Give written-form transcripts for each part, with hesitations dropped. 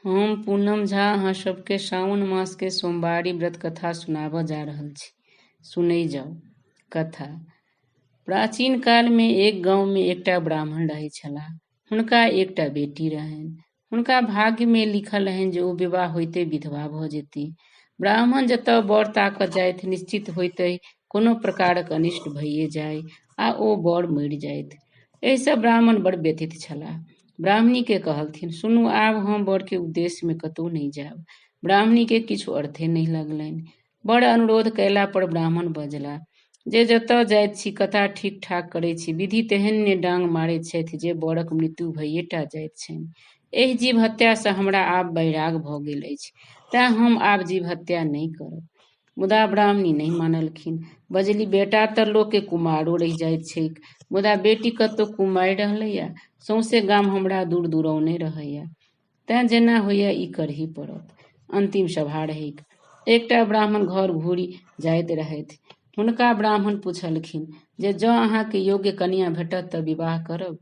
हम पूनम झा अहाँ सबके सावन मास के सोमवारी व्रत कथा सुनाबऽ जा रहल छी। सुनै जाउ कथा। प्राचीन काल में एक गांव में एकटा ब्राह्मण रहै छलाह। हुनका एकटा बेटी रहनि। हुनका भाग्य में लिखल रहनि जे ओ विवाह होइते विधवा भऽ जेती। ब्राह्मण जतऽ बर ताकऽ जाइत निश्चित होइते कोनो प्रकारक अनिष्ट भइए जाय आ ओ बर मरि जाइत। एहिसँ ब्राह्मण बड़ व्यथित छलाह। ब्राह्मणी के कहलथिन, सुनू आब हम बर के उद्देश्य में कतहु नहीं जायब। ब्राह्मणी के किछु अर्थे नहीं लगलनि। बड़ अनुरोध कयला पर ब्राह्मण बजला जे जतऽ जाइत छी कथा ठीक ठाक करै छी, विधि तेहन ने डांग मारैत छथि जे बरक मृत्यु भइए टा जाइत छनि। एहि जीव हत्या से हमरा आब बैराग भऽ गेल अछि, तेँ हम आब जीव हत्या नहीं करब। मुदा ब्राह्मणी नहीं मानलखिन। बजली, बेटा तऽ लोक के कुमारो रहि जाइत छैक, मुदा बेटी कतौ कुमारि रहलैया। सौंसे गाम हमरा दूर दूरौने रहैया, तेँ जेना होइया ई करही पड़त। अंतिम सभा रहैक। एकटा ब्राह्मण घर घूरि जाइत रहथि। हुनका ब्राह्मण पुछलखिन जे जँ अहाँके योग्य कन्या भेटत तऽ विवाह करब।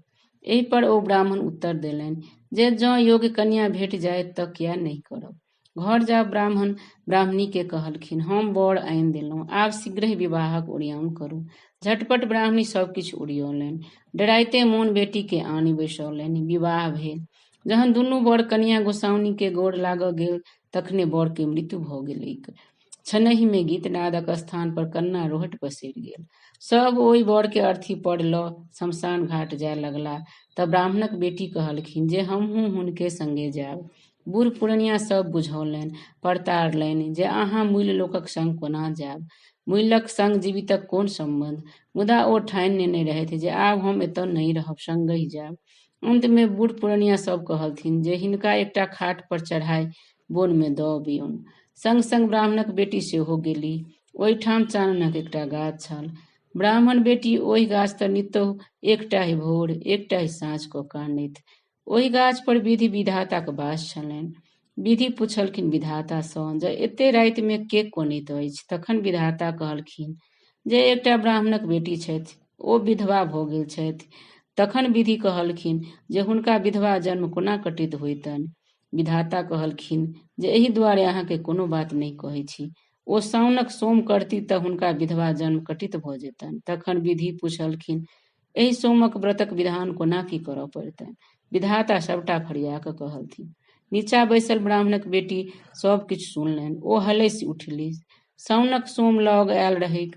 एहि पर ओ ब्राह्मण उत्तर देलनि जे जँ योग्य कन्या भेट जायत तऽ किया नहीं करब। घर जा ब्राह्मण ब्राह्मणी के कहलखिन, हम बर आनि देलहुँ, आब शीघ्र विवाहक ओरियान करू। झटपट ब्राह्मणी सब किछु ओरियौलनि। डराइते मोन बेटी के आनि बैसौलनि। विवाह भेल। जहन दुनू बर कनिया गोसाउनी के गोर लागऽ गेल तखने बर के मृत्यु भऽ गेलैक। छनहि में गीतनादक स्थान पर कन्ना रोहट पसरि गेल। सब ओहि बर के अर्थी पर लऽ शमशान घाट जाय लगला तऽ ब्राह्मणक बेटी कहलखिन जे हमहूँ हुनके संगे जायब। बूढ़ पुरनिया सब बुझौलनि, परतारलनि जे अहाँ मूल लोकक संग कोना जायब। मूलक संग जीवितक कोन संबंध। मुदा ओ ठानि नेने रहथि जे आब हम एतऽ नहीं रहब, संगहि जायब। अंत में बूढ़ पुरनिया सब कहलथिन जे हिनका एकटा खाट पर चढ़ाई बोन में दऽ अबियौन। संग संग ब्राह्मणक बेटी सेहो गेलीह। ओहिठाम चाननक एकटा गाछ छल। ब्राह्मण बेटी ओहि गाछ तर नितहु एकटाहि भोर एकटाहि साँझ कऽ कानैत। ओहि गाछ पर विधि विधाताक वास छलनि। विधि पुछलखिन विधाता सँ जे एते राति में के कनैत अछि। तखन विधाता कहलखिन जे एकटा ब्राह्मणक बेटी छथि, ओ विधवा भऽ गेल छथि। तखन विधि कहलखिन जे हुनका विधवा जन्म कोना कटित होइतनि। विधाता कहलखिन जे एहि दुआरे अहाँके कोनो बात नहीं कहै छी। ओ साउनक सोम करती तऽ हुनका विधवा जन्म कटित भऽ जेतनि। तखन विधि पुछलखिन एहि सोमक व्रतक विधान कोना की करऽ पड़तनि। विधाता सबटा फरिया कऽ कहलथिन। नीचा बैसल ब्राह्मणक बेटी सब किछु सुनलनि। ओ हलसि उठली। साउनक सोम लग आयल रहैक।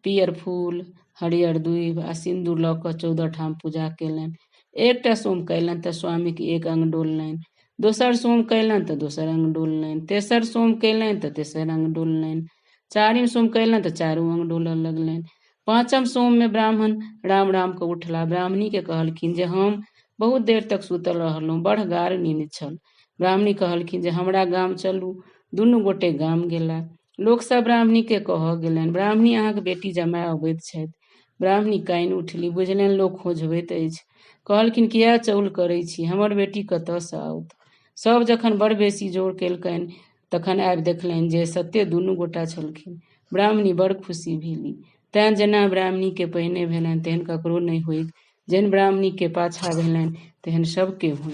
पियर फूल, हरियर दूइब आ सिन्दूर लऽ कऽ 14 ठाम पूजा केलनि। एकटा सोम कयलनि तऽ स्वामी के एक अंग डोललनि, दोसर सोम कयलनि तऽ दोसर अंग डोललनि, तेसर सोम कयलनि तऽ तेसर अंग डोललनि, चारिम सोम कयलनि तऽ चारू अंग डोलऽ लगलनि। पाँचम सोम में ब्राह्मण राम राम कऽ उठला। ब्राह्मणी के कहलखिन जे हम बहुत देर तक सुतल रहलहुँ, बड़ गाढ़ नींद छल। ब्राह्मणी कहलखिन जे हमरा गाम चलू। दुनू गोटे गाम गेला। लोक सब ब्राह्मणी के कहऽ गेलनि, ब्राह्मणी अहाँक बेटी जमाय अबैत छथि। ब्राह्मणी कानि उठली, बुझलनि लोक खोजबैत अछि। कहलखिन किया चौल करै छी, हमर बेटी कतऽसँ आओत। सब जखन बड़ बेसी जोर केलकनि तखन आबि देखलनि जे सत्ते दुनू गोटा छलखिन। ब्राह्मणी बड़ खुशी भेली। तेँ जेना ब्राह्मणी के पहिने भेलनि तेहन ककरो नहीं होइक, जेहन ब्राह्मणी के पाछा भेलनि तेहन सबके होइक।